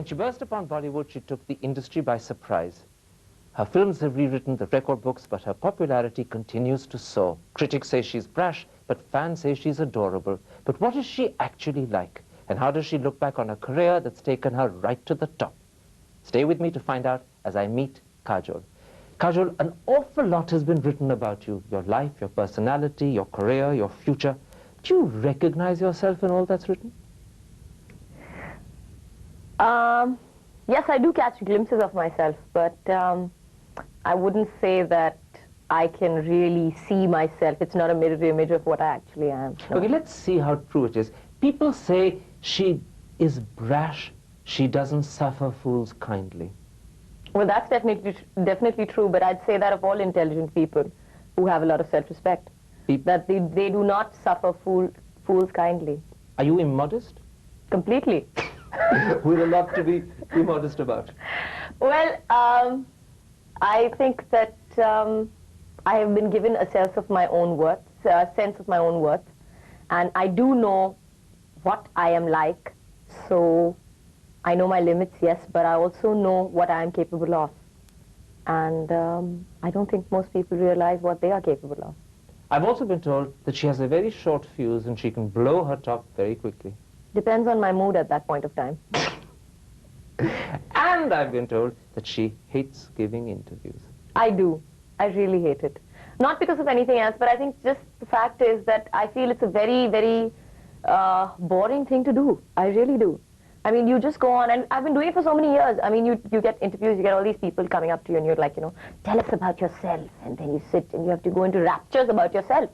When she burst upon Bollywood, she took the industry by surprise. Her films have rewritten the record books, but her popularity continues to soar. Critics say she's brash, but fans say she's adorable. But what is she actually like? And how does she look back on a career that's taken her right to the top? Stay with me to find out as I meet Kajol. Kajol, an awful lot has been written about you. Your life, your personality, your career, your future. Do you recognize yourself in all that's written? Yes, I do catch glimpses of myself, but I wouldn't say that I can really see myself. It's not a mirror image of what I actually am. No. Okay, let's see how true it is. People say she is brash, she doesn't suffer fools kindly. Well, that's definitely true, but I'd say that of all intelligent people who have a lot of self-respect, that they do not suffer fools kindly. Are you immodest? Completely. With a lot to be immodest about. Well, I think that I have been given a sense of my own worth, and I do know what I am like, so I know my limits, yes, but I also know what I am capable of. And I don't think most people realize what they are capable of. I've also been told that she has a very short fuse and she can blow her top very quickly. Depends on my mood at that point of time. And I've been told that she hates giving interviews. I do. I really hate it. Not because of anything else, but I think just the fact is that I feel it's a very, very boring thing to do. I really do. I mean, you just go on, and I've been doing it for so many years. I mean, you get interviews, you get all these people coming up to you, and you're like, you know, tell us about yourself. And then you sit, and you have to go into raptures about yourself.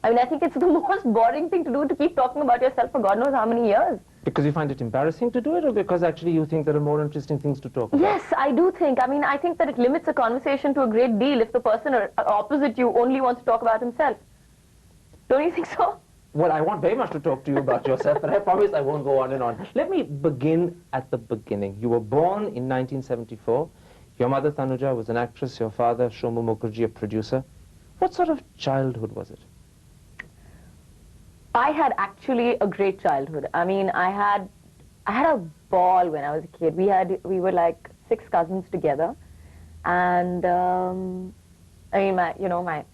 I mean, I think it's the most boring thing to do, to keep talking about yourself for God knows how many years. Because you find it embarrassing to do it, or because actually you think there are more interesting things to talk about? Yes, I do think. I mean, I think that it limits a conversation to a great deal if the person opposite you only wants to talk about himself. Don't you think so? Well, I want very much to talk to you about yourself, but I promise I won't go on and on. Let me begin at the beginning. You were born in 1974. Your mother, Tanuja, was an actress. Your father, Shomu Mukherjee, a producer. What sort of childhood was it? I had actually a great childhood. I mean, I had a ball when I was a kid. We were like 6 cousins together, and I mean, my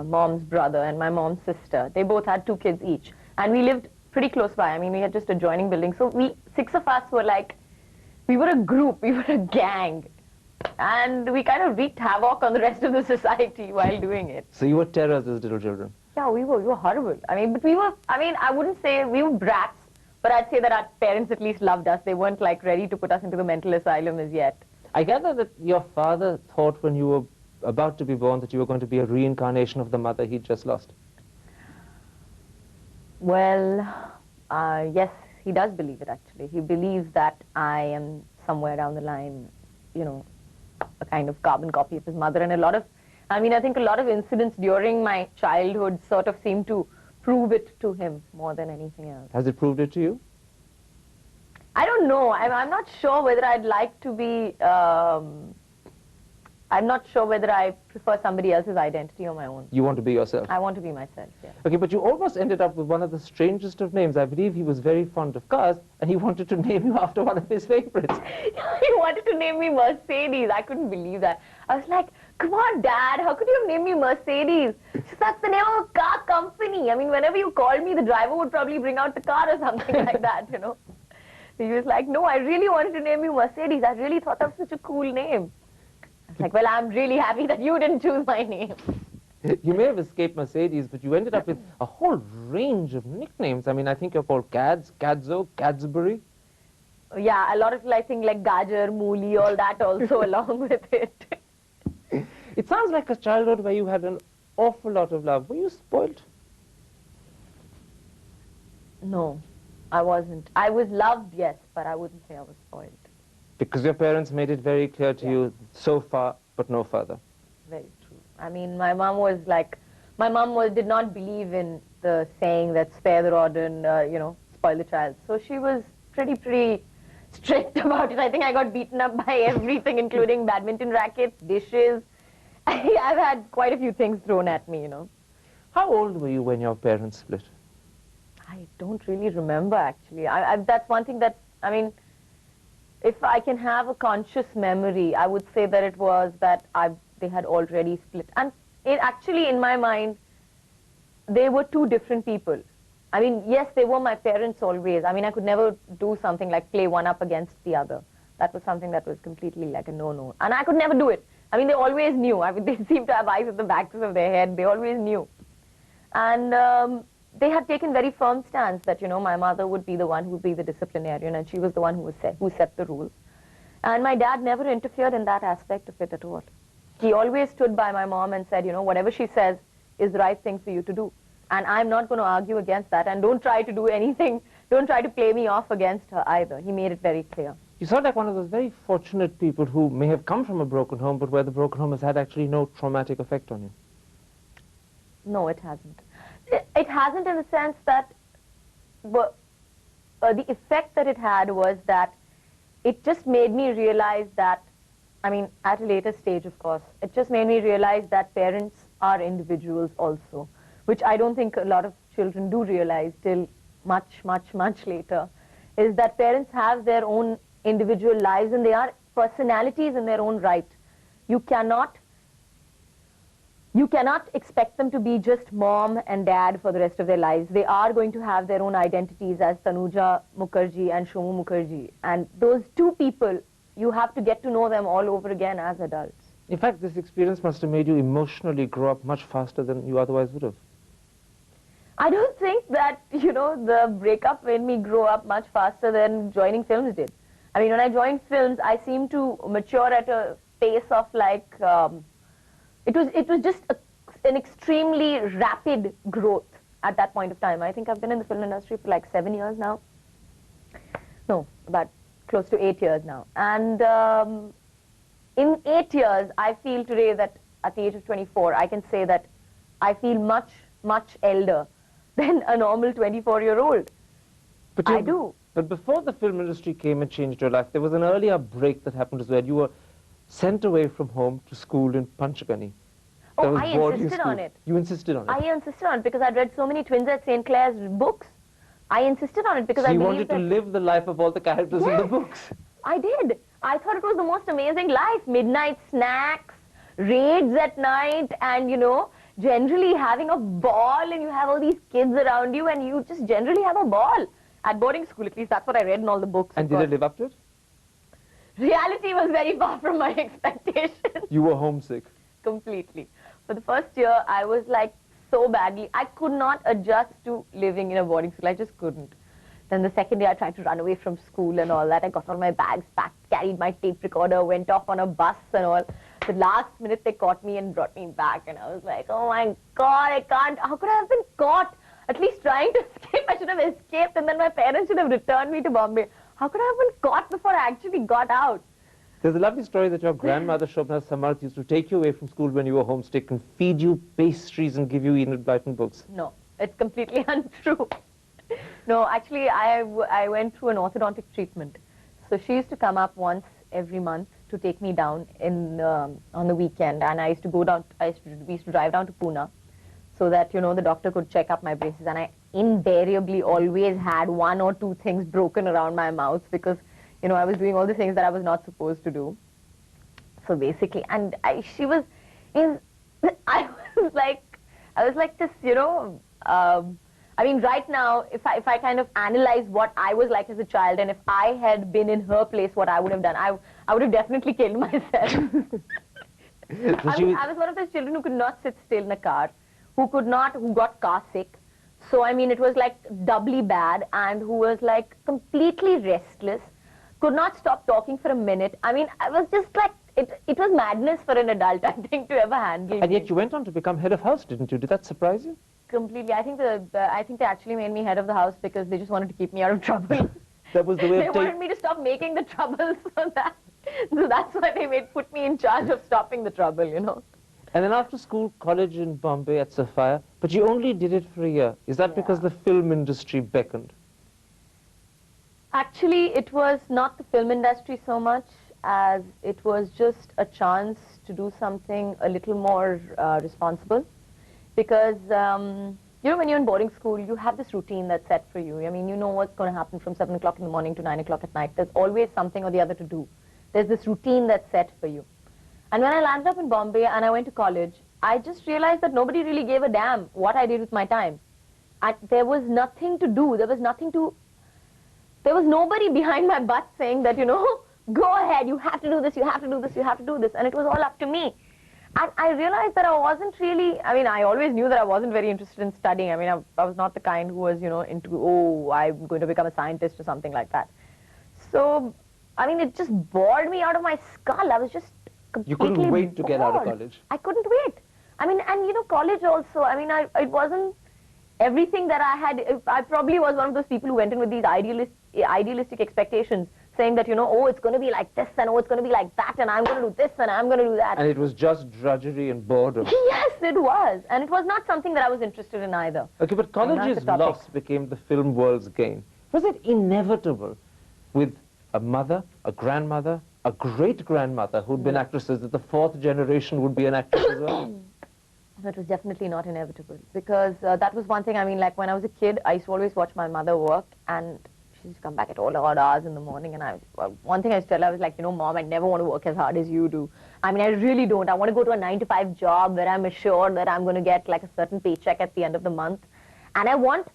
mom's brother and my mom's sister, they both had 2 kids each, and we lived pretty close by. I mean, we had just adjoining buildings. So 6 of us were like, we were a group, we were a gang, and we kind of wreaked havoc on the rest of the society while doing it. So you were terrors as little children? Yeah, we were horrible. I mean, but I wouldn't say we were brats, but I'd say that our parents at least loved us. They weren't like ready to put us into the mental asylum as yet. I gather that your father thought when you were about to be born that you were going to be a reincarnation of the mother he'd just lost. Well, yes, he does believe it actually. He believes that I am somewhere down the line, you know, a kind of carbon copy of his mother, and I think a lot of incidents during my childhood sort of seem to prove it to him more than anything else. Has it proved it to you? I don't know. I'm not sure whether I'd like to be, I'm not sure whether I prefer somebody else's identity or my own. You want to be yourself? I want to be myself, yeah. Okay, but you almost ended up with one of the strangest of names. I believe he was very fond of cars, and he wanted to name you after one of his favorites. He wanted to name me Mercedes. I couldn't believe that. I was like, come on, Dad, how could you have named me Mercedes? That's the name of a car company. I mean, whenever you called me, the driver would probably bring out the car or something like that, you know. He was like, no, I really wanted to name you Mercedes. I really thought that was such a cool name. I was like, well, I'm really happy that you didn't choose my name. You may have escaped Mercedes, but you ended up with a whole range of nicknames. I mean, I think you're called Cads, Cadzo, Cadsbury. Yeah, a lot of, I think, like Gajar, Mooli, all that also along with it. It sounds like a childhood where you had an awful lot of love. Were you spoiled? No, I wasn't. I was loved, yes, but I wouldn't say I was spoiled. Because your parents made it very clear to you, so far, but no further. Very true. I mean, my mom did not believe in the saying that spare the rod and, spoil the child. So she was pretty strict about it. I think I got beaten up by everything, including badminton rackets, dishes. I've had quite a few things thrown at me, you know. How old were you when your parents split? I don't really remember, actually. That's one thing that, I mean, if I can have a conscious memory, I would say that it was that they had already split. And it actually, in my mind, they were two different people. I mean, yes, they were my parents always. I mean, I could never do something like play one up against the other. That was something that was completely like a no-no. And I could never do it. I mean, they always knew. I mean, they seemed to have eyes at the backs of their head. They always knew. And they had taken very firm stance that, you know, my mother would be the one who would be the disciplinarian, and she was the one who set the rules. And my dad never interfered in that aspect of it at all. He always stood by my mom and said, you know, whatever she says is the right thing for you to do. And I'm not going to argue against that. And don't try to do anything. Don't try to play me off against her either. He made it very clear. You sound like one of those very fortunate people who may have come from a broken home, but where the broken home has had actually no traumatic effect on you. No, it hasn't. It hasn't in the sense that the effect that it had was that it just made me realize that, I mean, at a later stage, of course, it just made me realize that parents are individuals also, which I don't think a lot of children do realize till much, much, much later, is that parents have their own individual lives and they are personalities in their own right. You cannot expect them to be just mom and dad for the rest of their lives. They are going to have their own identities as Tanuja Mukherjee and Shomu Mukherjee. And those two people, you have to get to know them all over again as adults. In fact, this experience must have made you emotionally grow up much faster than you otherwise would have. I don't think that, you know, the breakup made me grow up much faster than joining films did. I mean, when I joined films, I seemed to mature at a pace of like, it was just an extremely rapid growth at that point of time. I think I've been in the film industry for like 7 years now. No, about close to 8 years now. And in 8 years, I feel today that at the age of 24, I can say that I feel much, much elder than a normal 24-year-old. I do. But before the film industry came and changed your life, there was an earlier break that happened as well. You were sent away from home to school in Panchgani. Oh, I insisted on it. You insisted on it? I insisted on it because I'd read so many Twins at St. Clair's books. I insisted on it because I believed that... So you wanted to live the life of all the characters in the books? I did. I thought it was the most amazing life. Midnight snacks, raids at night, and, you know, generally having a ball, and you have all these kids around you, and you just generally have a ball. At boarding school, at least, that's what I read in all the books. And did it live up to it? Reality was very far from my expectations. You were homesick? Completely. For the first year, I was like so badly. I could not adjust to living in a boarding school. I just couldn't. Then the second day, I tried to run away from school and all that. I got all my bags packed, carried my tape recorder, went off on a bus and all. The last minute, they caught me and brought me back. And I was like, oh my God, I can't. How could I have been caught? At least trying to escape, I should have escaped, and then my parents should have returned me to Bombay. How could I have been caught before I actually got out? There's a lovely story that your grandmother, Shobna Samarth, used to take you away from school when you were homesick and feed you pastries and give you Enid Blyton books. No, it's completely untrue. No, actually, I went through an orthodontic treatment. So she used to come up once every month to take me down on the weekend, and I used to go down, we used to drive down to Pune, so that, you know, the doctor could check up my braces. And I invariably always had 1 or 2 things broken around my mouth because, you know, I was doing all the things that I was not supposed to do. So basically, and I was like this, you know, I mean, right now, if I kind of analyze what I was like as a child, and if I had been in her place, what I would have done, I would have definitely killed myself. I was one of those children who could not sit still in a car, who got car sick. So, I mean, it was like doubly bad, and who was like completely restless, could not stop talking for a minute. I mean, I was just like, it was madness for an adult, I think, to ever handle. And yet you went on to become head of house, didn't you? Did that surprise you? Completely. I think they actually made me head of the house because they just wanted to keep me out of trouble. That was the way they wanted me to stop making the trouble, so that's why they put me in charge of stopping the trouble, you know. And then after school, college in Bombay at Sapphire, but you only did it for a year. Is that because the film industry beckoned? Actually, it was not the film industry so much as it was just a chance to do something a little more responsible. Because you know, when you're in boarding school, you have this routine that's set for you. I mean, you know what's going to happen from 7 o'clock in the morning to 9 o'clock at night. There's always something or the other to do. There's this routine that's set for you. And when I landed up in Bombay and I went to college, I just realized that nobody really gave a damn what I did with my time. There was nothing to do. There was nobody behind my butt saying that, you know, go ahead, you have to do this, you have to do this, you have to do this. And it was all up to me. And I realized that I wasn't really, I mean, I always knew that I wasn't very interested in studying. I mean, I was not the kind who was, you know, into, oh, I'm going to become a scientist or something like that. So, I mean, it just bored me out of my skull. I was just completely You couldn't wait to get out of bored. college. I couldn't wait. I mean, and you know, college also, I mean, it wasn't everything that I had. I probably was one of those people who went in with these idealistic expectations, saying that, you know, oh, it's going to be like this, and oh, it's going to be like that, and I'm going to do this, and I'm going to do that. And it was just drudgery and boredom. Yes, it was. And it was not something that I was interested in either. Okay, but college's loss became the film world's gain. Was it inevitable with a mother, a grandmother, a great-grandmother who'd been actresses, that the fourth generation would be an actress as well? It was definitely not inevitable, because that was one thing. I mean, like when I was a kid, I used to always watch my mother work, and she used to come back at all odd hours in the morning, and one thing I used to tell her, I was like, you know, Mom, I never want to work as hard as you do. I mean, I really don't. I want to go to a 9-to-5 job where I'm assured that I'm going to get like a certain paycheck at the end of the month. And I want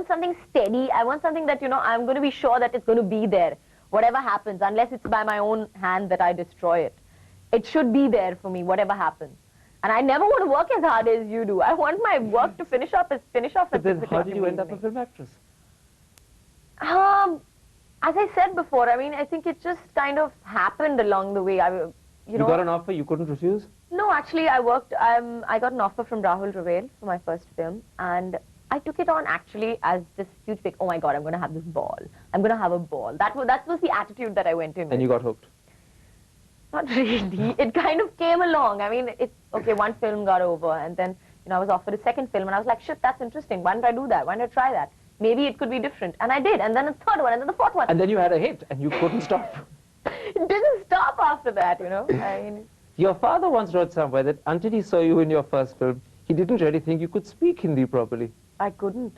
something steady. I want something that, you know, I'm going to be sure that it's going to be there, whatever happens, unless it's by my own hand that I destroy it. It should be there for me, whatever happens. And I never want to work as hard as you do. I want my work to finish off at 6 o'clock. But then how did you end up a film actress? As I said before, I mean, I think it just kind of happened along the way. You got an offer you couldn't refuse? No, actually, I got an offer from Rahul Ravel for my first film, and I took it on actually as this huge big, oh my God, I'm going to have this ball. I'm going to have a ball. That was the attitude that I went in with. And you got hooked? Not really. It kind of came along. I mean, okay, one film got over, and then, you know, I was offered a second film, and I was like, shit, that's interesting. Why don't I do that? Why don't I try that? Maybe it could be different. And I did. And then a third one, and then the fourth one. And then you had a hit, and you couldn't stop. It didn't stop after that, you know. I mean, your father once wrote somewhere that until he saw you in your first film, he didn't really think you could speak Hindi properly. I couldn't.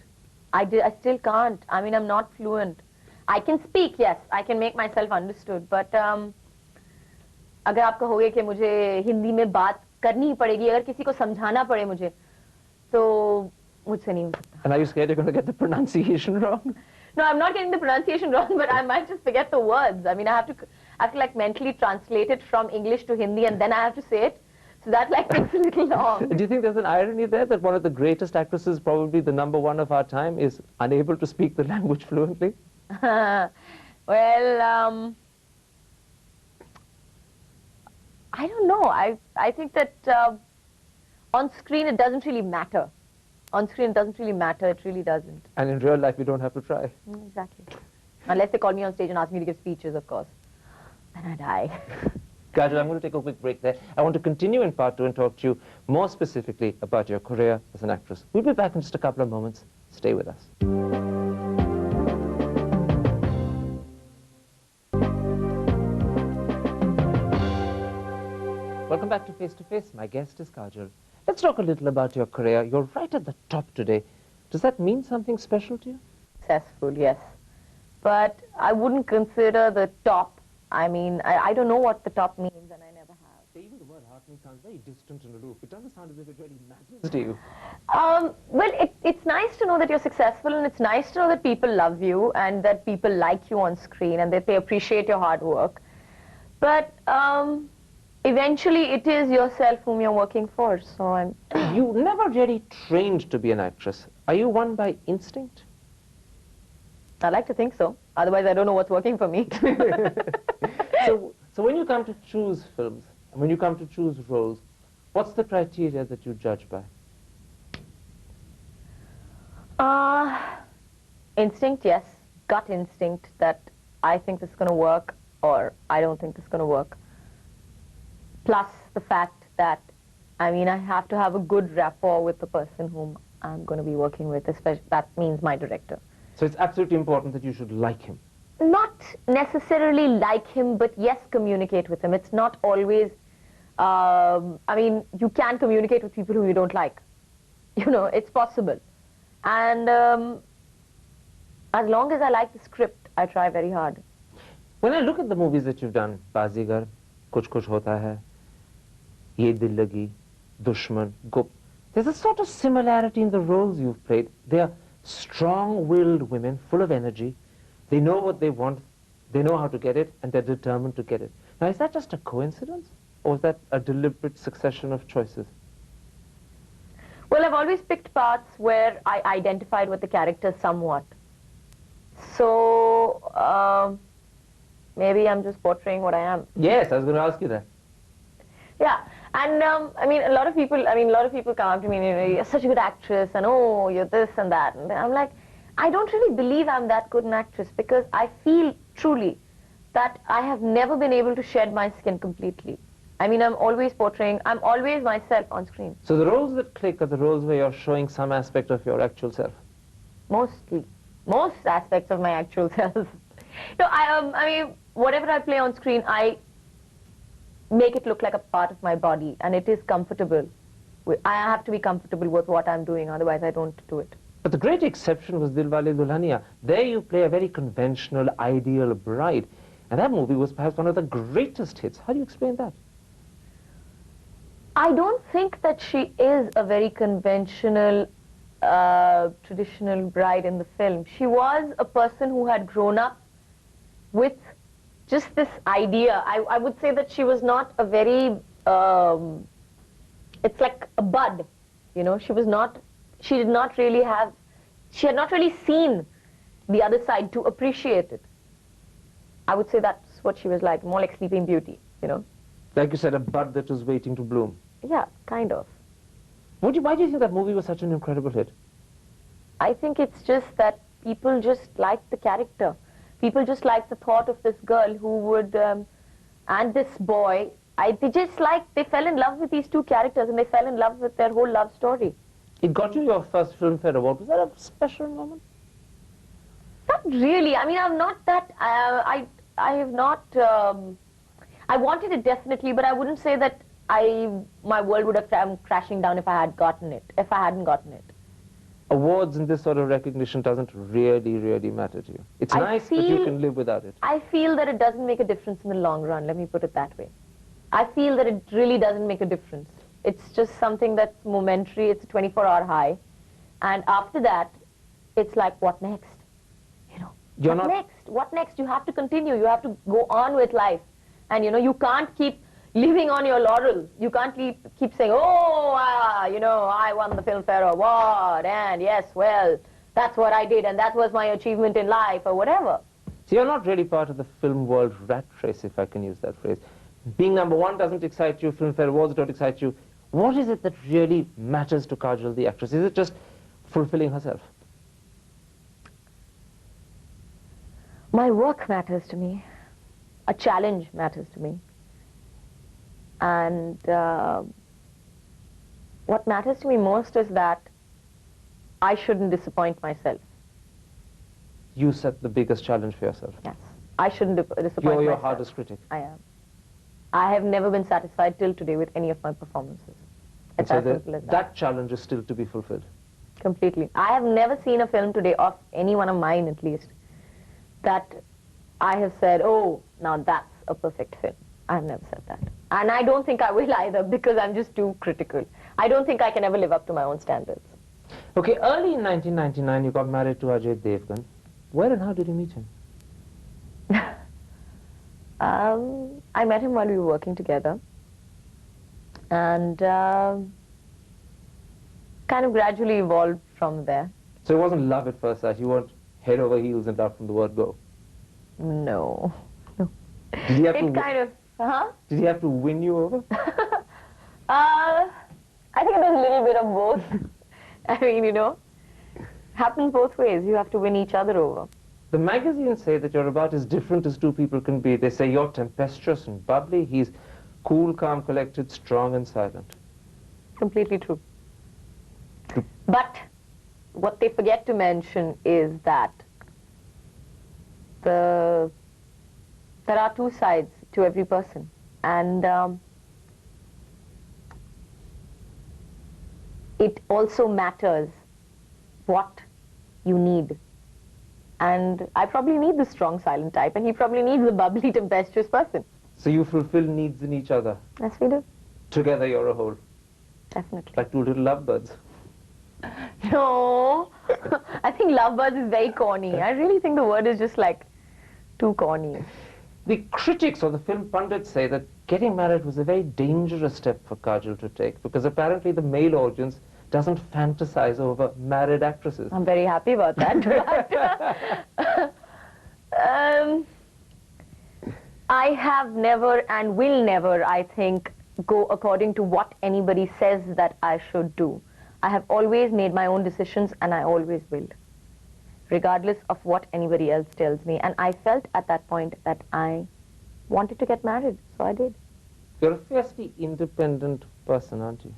I still can't. I mean, I'm not fluent. I can speak, yes. I can make myself understood. But अगर आप कहोगे कि मुझे हिंदी में बात करनी ही पड़ेगी, अगर किसी को समझाना पड़े मुझे, तो मुझसे नहीं हो सकता. And are you scared you're going to get the pronunciation wrong? No, I'm not getting the pronunciation wrong, but I might just forget the words. I mean, I have to like mentally translate it from English to Hindi, and then I have to say it. So that like takes a little long. Do you think there's an irony there that one of the greatest actresses, probably the #1 of our time, is unable to speak the language fluently? Well, I don't know. I think that on screen it doesn't really matter. On screen it doesn't really matter. It really doesn't. And in real life you don't have to try. Exactly. Unless they call me on stage and ask me to give speeches, of course. Then I die. Kajol, I'm going to take a quick break there. I want to continue in part 2 and talk to you more specifically about your career as an actress. We'll be back in just a couple of moments. Stay with us. Welcome back to Face to Face. My guest is Kajol. Let's talk a little about your career. You're right at the top today. Does that mean something special to you? Successful, yes. But I wouldn't consider the top. I mean, I don't know what the top means, and I never have. Even the word heartening sounds very distant and aloof. It doesn't sound as if it really matters to you. Well, it's nice to know that you're successful, and it's nice to know that people love you and that people like you on screen and that they appreciate your hard work. But eventually, it is yourself whom you're working for, so I'm... You never really trained to be an actress. Are you one by instinct? I like to think so. Otherwise, I don't know what's working for me. So when you come to choose films, when you come to choose roles, what's the criteria that you judge by? Instinct, yes. Gut instinct that I think this is going to work or I don't think this is going to work. Plus the fact that, I mean, I have to have a good rapport with the person whom I'm going to be working with, especially that means my director. So it's absolutely important that you should like him. Not necessarily like him, but yes, communicate with him. It's not always, I mean, you can communicate with people who you don't like. You know, it's possible. And as long as I like the script, I try very hard. When I look at the movies that you've done, Bazigar, Kuch Kuch Hota Hai, Ye Dil Lagi, Dushman, Gup, there's a sort of similarity in the roles you've played. They are strong-willed women, full of energy. They know what they want, they know how to get it, and they're determined to get it. Now, is that just a coincidence, or is that a deliberate succession of choices? Well, I've always picked parts where I identified with the character somewhat. So, maybe I'm just portraying what I am. Yes, I was going to ask you that. Yeah, and I mean, a lot of people come up to me and, you know, you're such a good actress, and oh, you're this and that. And I'm like, I don't really believe I'm that good an actress, because I feel truly that I have never been able to shed my skin completely. I mean, I'm always myself on screen. So the roles that click are the roles where you're showing some aspect of your actual self. Mostly. Most aspects of my actual self. No, I mean, whatever I play on screen, I make it look like a part of my body, and it is comfortable. I have to be comfortable with what I'm doing, otherwise I don't do it. But the great exception was Dilwale Dulhania. There you play a very conventional, ideal bride. And that movie was perhaps one of the greatest hits. How do you explain that? I don't think that she is a very conventional, traditional bride in the film. She was a person who had grown up with just this idea. I would say that she was not a very, it's like a bud, you know. She had not really seen the other side to appreciate it. I would say that's what she was like, more like Sleeping Beauty, you know. Like you said, a bud that was waiting to bloom. Yeah, kind of. Why do you think that movie was such an incredible hit? I think it's just that people just liked the character. People just liked the thought of this girl who would, and this boy. They fell in love with these two characters, and they fell in love with their whole love story. It got you your first Filmfare Award. Was that a special moment? Not really. I mean, I'm not that, I have not, I wanted it definitely, but I wouldn't say that my world would have come crashing down if I hadn't gotten it. Awards and this sort of recognition doesn't really, really matter to you. It's nice, but you can live without it. I feel that it doesn't make a difference in the long run, let me put it that way. I feel that it really doesn't make a difference. It's just something that's momentary, it's a 24-hour high. And after that, it's like, what next? You know, what next? You have to continue, you have to go on with life. And you know, you can't keep living on your laurels. You can't keep saying, oh, you know, I won the Filmfare Award, and yes, well, that's what I did, and that was my achievement in life, or whatever. So you're not really part of the film world rat race, if I can use that phrase. Being number one doesn't excite you, Filmfare Awards don't excite you. What is it that really matters to Kajol, the actress? Is it just fulfilling herself? My work matters to me. A challenge matters to me. And what matters to me most is that I shouldn't disappoint myself. You set the biggest challenge for yourself. Yes. I shouldn't disappoint myself. You're your hardest critic. I am. I have never been satisfied till today with any of my performances. It's as simple as that. That challenge is still to be fulfilled. Completely. I have never seen a film today, of any one of mine at least, that I have said, oh, now that's a perfect film. I've never said that. And I don't think I will either, because I'm just too critical. I don't think I can ever live up to my own standards. Okay, early in 1999, you got married to Ajay Devgan. Where and how did you meet him? I met him while we were working together. And kind of gradually evolved from there. So it wasn't love at first sight. You weren't head over heels in love from the word go. No. Did he have Did he have to win you over? I think it was a little bit of both. I mean, you know, happens both ways. You have to win each other over. The magazines say that you're about as different as two people can be. They say you're tempestuous and bubbly. He's cool, calm, collected, strong and silent. Completely true. But what they forget to mention is that there are two sides to every person. And it also matters what you need. And I probably need the strong, silent type, and he probably needs the bubbly, tempestuous person. So you fulfill needs in each other. Yes, we do. Together you're a whole. Definitely. Like two little lovebirds. No, I think lovebirds is very corny. I really think the word is just like too corny. The critics or the film pundits say that getting married was a very dangerous step for Kajol to take, because apparently the male audience doesn't fantasize over married actresses. I'm very happy about that. But, I have never and will never, I think, go according to what anybody says that I should do. I have always made my own decisions, and I always will, regardless of what anybody else tells me. And I felt at that point that I wanted to get married, so I did. You're a fiercely independent person, aren't you?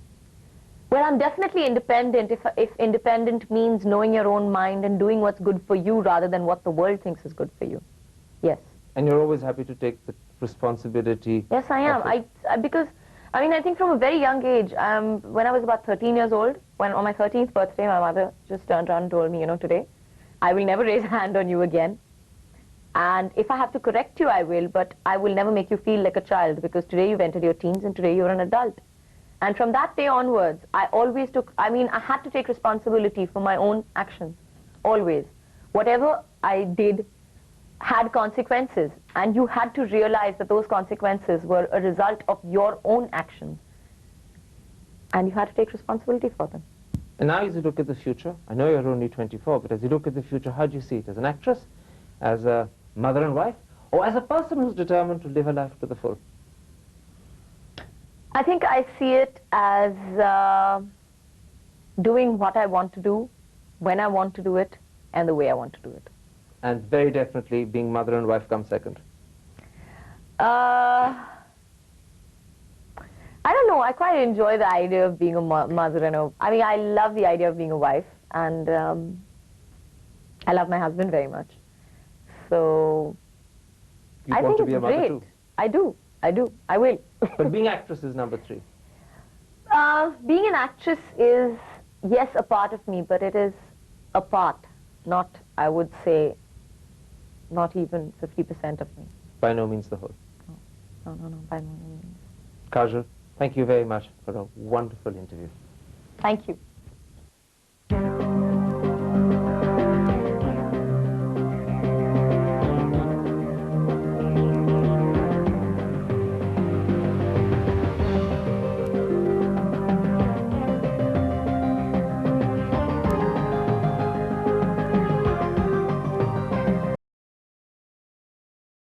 Well, I'm definitely independent if independent means knowing your own mind and doing what's good for you rather than what the world thinks is good for you. Yes. And you're always happy to take the responsibility. Yes, I am. Because, I mean, I think from a very young age, when I was about 13 years old, when on my 13th birthday, my mother just turned around and told me, you know, today, I will never raise a hand on you again. And if I have to correct you, I will, but I will never make you feel like a child, because today you've entered your teens and today you're an adult. And from that day onwards, I had to take responsibility for my own actions, always. Whatever I did had consequences, and you had to realize that those consequences were a result of your own actions. And you had to take responsibility for them. And now as you look at the future, I know you're only 24, but as you look at the future, how do you see it? As an actress, as a mother and wife, or as a person who's determined to live a life to the full? I think I see it as doing what I want to do, when I want to do it, and the way I want to do it. And very definitely being mother and wife comes second. I don't know, I quite enjoy the idea of being a mother and I love the idea of being a wife, and I love my husband very much. So You I want think to be it's a mother great. too. I will. But being actress is number 3. Being an actress is, yes, a part of me, but it is a part, not, I would say, not even 50% of me. By no means the whole. No, by no means. Kajol, thank you very much for a wonderful interview. Thank you.